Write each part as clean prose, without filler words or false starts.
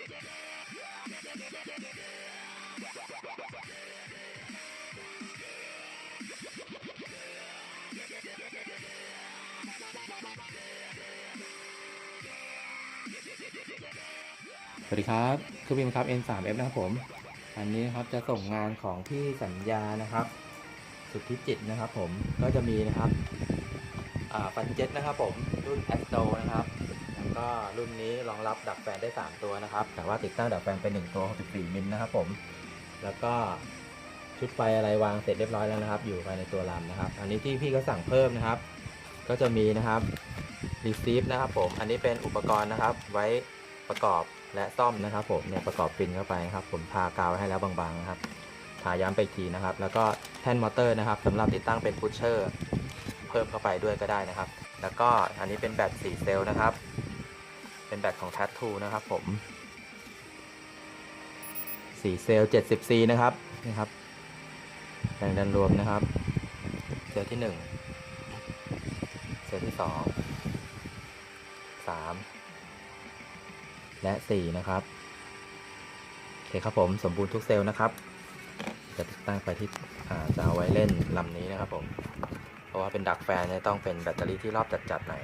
สวัสดีครับคือบิมครับ N3F นะครับผมอันนี้นะครับจะส่งงานของพี่สัญญานะครับสุทธิจิตนะครับผมก็จะมีนะครับฟันเจ็ตนะครับผมรุ่น Astro นะครับแล้วก็รุ่นนี้รองรับดักแฟนได้3ตัวนะครับแต่ว่าติดตั้งดักแฟนเป็น1ตัว64มิลนะครับผมแล้วก็ชุดไฟอะไรวางเสร็จเรียบร้อยแล้วนะครับอยู่ภายในตัวลำนะครับอันนี้ที่พี่ก็สั่งเพิ่มนะครับก็จะมีนะครับ receive นะครับผมอันนี้เป็นอุปกรณ์นะครับไว้ประกอบและซ่อมนะครับผมเนี่ยประกอบปินเข้าไปครับผมทากาวให้แล้วบางๆนะครับทาย้ำไปอีกทีนะครับแล้วก็แท่นมอเตอร์นะครับสำหรับติดตั้งเป็นพุชเชอร์เพิ่มเข้าไปด้วยก็ได้นะครับแล้วก็อันนี้เป็นแบต4เซลล์นะครับเป็นแบตของ Tattoo นะครับผม4เซลล์ 70C นะครับนี่ครับแรงดันรวมนะครับเซลล์ที่1เซลล์ที่2 3และ4นะครับโอเคครับผมสมบูรณ์ทุกเซลล์นะครับจะติดตั้งไปที่จะเอาไว้เล่นลำนี้นะครับผมเพราะว่าเป็นดักแฟนเนี่ยต้องเป็นแบตเตอรี่ที่รอบจัดๆหน่อย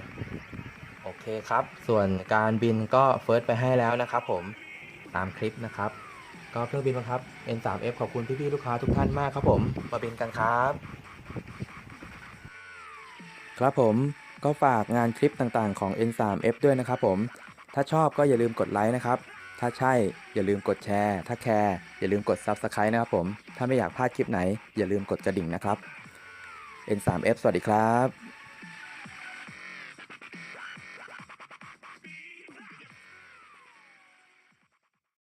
โอเคครับส่วนการบินก็เฟิร์สไปให้แล้วนะครับผมตามคลิปนะครับก็เครื่องบินบังคับ N3F ขอบคุณพี่ๆลูกค้าทุกท่านมากครับผมมาบินกันครับครับผมก็ฝากงานคลิปต่างๆของ N3F ด้วยนะครับผมถ้าชอบก็อย่าลืมกดไลค์นะครับถ้าใช่อย่าลืมกดแชร์ถ้าแคร์อย่าลืมกด Subscribe นะครับผมถ้าไม่อยากพลาดคลิปไหนอย่าลืมกดกระดิ่งนะครับ N3F สวัสดีครับ